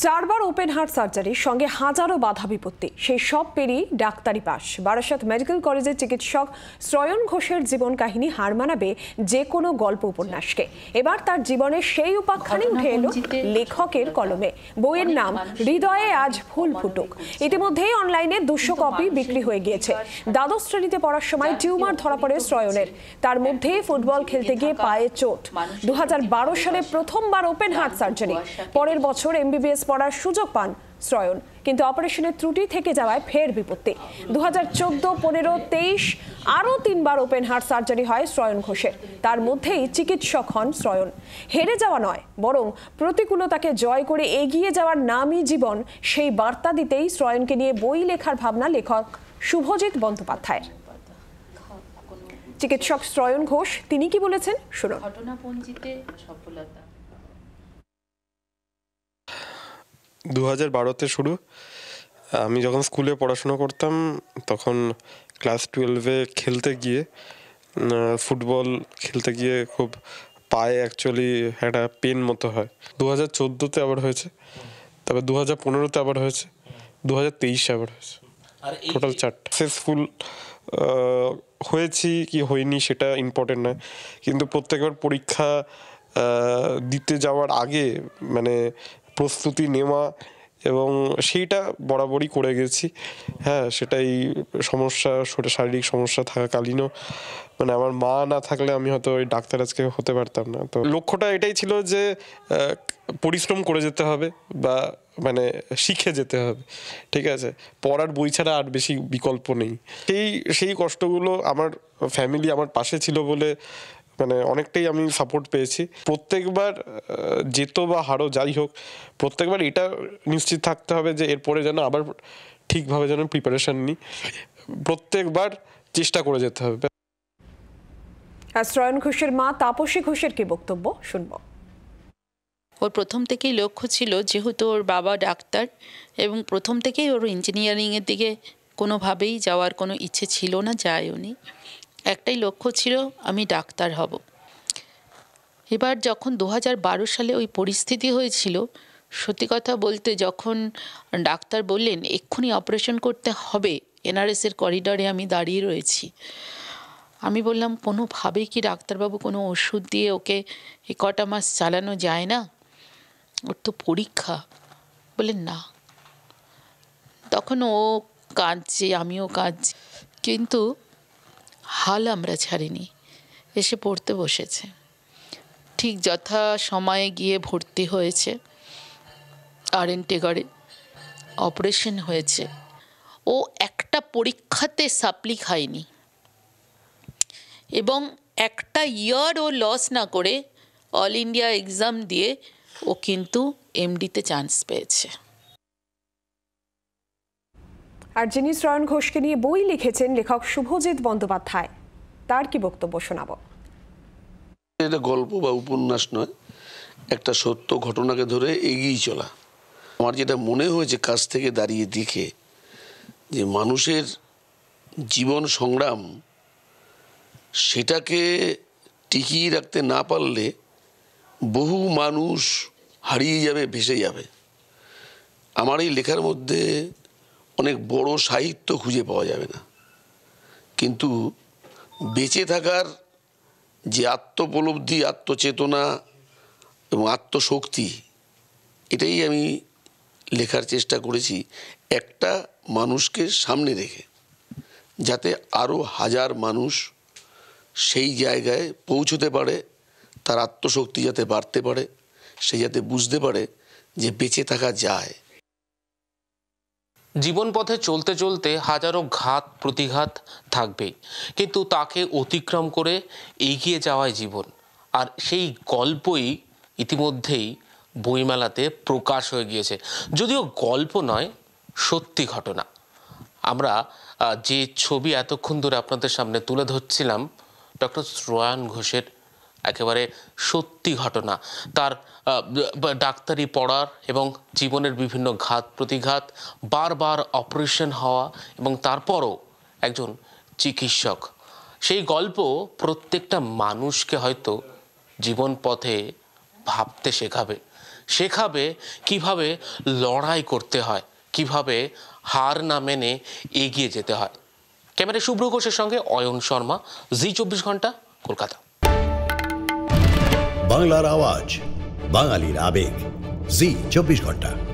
চারবার open heart সার্জারির সঙ্গে হাজারো বাধা বিপত্তি, সেই সব পেরিয়ে ডাক্তারি পাশ। বারাসত মেডিকেল কলেজের চিকিৎসক শ্রয়ন ঘোষের জীবন কাহিনী হার মানাবে যে কোনো গল্প উপন্যাসকে। এবার তার জীবনের সেই উপাখ্যানে উঠে এলো লেখকের কলমে। বইয়ের নাম হৃদয়ে আজ ফুল ফুটুক। ইতিমধ্যেই অনলাইনে 200 কপি বিক্রি হয়ে গিয়েছে। দ্বাদশ শ্রেণীতে পড়ার সময় টিউমার ধরা পড়ে শ্রয়নের। তার মধ্যে ফুটবল খেলতে গিয়ে পায়ে চোট। 2012 সালে প্রথমবার ওপেন হার্ট সার্জারি। পরের বছর MBBS পড়ার সুযোগ পান শ্রয়ন, কিন্তু অপারেশনের ত্রুটি থেকে যাওয়ায় ফের বিপত্তি। 2014, 15, 23 আরও 3বার ওপেন হার্ট সার্জারি হয় শ্রয়ন ঘোষের। তার মধ্যেই চিকিৎসক হন শ্রয়ন। হেরে যাওয়া নয়, বরং প্রতিকূলতাকে জয় করে এগিয়ে যাওয়ার নামই জীবন, সেই বার্তা দিতেই শ্রয়নকে নিয়ে বই লেখার ভাবনা লেখক শুভজিৎ বন্দ্যোপাধ্যায়ের। চিকিৎসক শ্রয়ন ঘোষ তিনি কি বলেছেন শুনুন। ঘটনাপঞ্জিতে সফলতা 2012-তে শুরু। আমি যখন স্কুলে পড়াশোনা করতাম তখন ক্লাস 12-এ খেলতে গিয়ে ফুটবল খেলতে গিয়ে খুব পায়ে অ্যাকচুয়ালি একটা পেন মতো হয়। 2014-তে আবার হয়েছে, তারপর 2015-তে আবার হয়েছে, 2023-এ আবার হয়েছে। টোটাল 4টা। সাকসেসফুল হয়েছি কি হয়নি সেটা ইম্পর্টেন্ট নয়, কিন্তু প্রত্যেকবার পরীক্ষা দিতে যাওয়ার আগে মানে প্রস্তুতি নেওয়া এবং সেইটা বরাবরই করে গেছি। হ্যাঁ, সেটাই সমস্যা, শারীরিক সমস্যা থাকাকালীনও মানে আমার মা না থাকলে আমি হয়তো ওই ডাক্তার আজকে হতে পারতাম না। তো লক্ষ্যটা এটাই ছিল যে পরিশ্রম করে যেতে হবে বা মানে শিখে যেতে হবে, ঠিক আছে? পড়ার বই ছাড়া আর বেশি বিকল্প নেই। সেই কষ্টগুলো আমার ফ্যামিলি আমার পাশে ছিল বলে মানে অনেকটাই আমি সাপোর্ট পেয়েছি। প্রত্যেকবার যেত বা হারো যাই হোক, প্রত্যেকবার এটা নিশ্চিত থাকতে হবে যে এরপরে যেন আবার ঠিকভাবে যেন প্রিপারেশন নিই, প্রত্যেকবার চেষ্টা করে যেতে হবে। শ্রয়ন ঘোষের মা তাপসী ঘোষের কি বক্তব্য শুনবো। ওর প্রথম থেকেই লক্ষ্য ছিল, যেহেতু ওর বাবা ডাক্তার এবং প্রথম থেকেই ওর ইঞ্জিনিয়ারিংয়ের দিকে কোনোভাবেই যাওয়ার কোনো ইচ্ছে ছিল না, যায়ওনি। একটাই লক্ষ্য ছিল, আমি ডাক্তার হব। এবার যখন 2012 সালে ওই পরিস্থিতি হয়েছিল, সত্যি কথা বলতে যখন ডাক্তার বললেন এক্ষুনি অপারেশন করতে হবে, NRS-এর করিডরে আমি দাঁড়িয়ে রয়েছি। আমি বললাম কোনোভাবেই কি ডাক্তারবাবু কোনো ওষুধ দিয়ে ওকে কটা মাস চালানো যায় না? ওর তো পরীক্ষা। বললেন না। তখন ও কাঁদছে, আমিও কাঁদছি, কিন্তু হাল আমরা ছাড়িনি, এসে পড়তে বসেছে। ঠিক যথা সময়ে গিয়ে ভর্তি হয়েছে RN টেগরে, অপারেশন হয়েছে। ও একটা পরীক্ষাতে সাপ্লি খায়নি এবং একটা ইয়ার ও লস না করে অল ইন্ডিয়া এক্সাম দিয়ে ও কিন্তু MD-তে চান্স পেয়েছে। আর যিনি শ্রয়ন ঘোষকে নিয়ে বই লিখেছেন লেখক শুভজিৎ বন্দ্যোপাধ্যায়, তার কি বক্তব্য শোনাবো। এটা গল্প বা উপন্যাস নয়, একটা সত্য ঘটনাকে ধরে এগিয়ে চলা। আমার যেটা মনে হয়েছে কাছ থেকে দাঁড়িয়ে দেখে, যে মানুষের জীবন সংগ্রাম সেটাকে টিকিয়ে রাখতে না পারলে বহু মানুষ হারিয়ে যাবে, ভেসে যাবে। আমার এই লেখার মধ্যে অনেক বড় সাহিত্য খুঁজে পাওয়া যাবে না, কিন্তু বেঁচে থাকার যে আত্মোপলব্ধি, আত্মচেতনা এবং আত্মশক্তি, এটাই আমি লেখার চেষ্টা করেছি একটা মানুষকে সামনে রেখে, যাতে আরও হাজার মানুষ সেই জায়গায় পৌঁছতে পারে, তার আত্মশক্তি যাতে বাড়তে পারে, সে যাতে বুঝতে পারে যে বেঁচে থাকা যায়। জীবন পথে চলতে চলতে হাজারো ঘাত প্রতিঘাত থাকবেই, কিন্তু তাকে অতিক্রম করে এগিয়ে যাওয়ায় জীবন। আর সেই গল্পই ইতিমধ্যেই বইমেলাতে প্রকাশ হয়ে গিয়েছে, যদিও গল্প নয়, সত্যি ঘটনা। আমরা যে ছবি এতক্ষণ ধরে আপনাদের সামনে তুলে ধরছিলাম ডক্টর শ্রয়ন ঘোষের একেবারে সত্যি ঘটনা, তার ডাক্তারি পড়ার এবং জীবনের বিভিন্ন ঘাত প্রতিঘাত, বারবার অপারেশন হওয়া এবং তারপরও একজন চিকিৎসক। সেই গল্প প্রত্যেকটা মানুষকে হয়তো জীবন পথে ভাবতে শেখাবে, শেখাবে কিভাবে লড়াই করতে হয়, কিভাবে হার না মেনে এগিয়ে যেতে হয়। ক্যামেরায় শুভ্র ঘোষের সঙ্গে অয়ন শর্মা, জি24 ঘন্টা, কলকাতা। বাংলার আওয়াজ, বাঙালির আবেগ, জি24 ঘন্টা।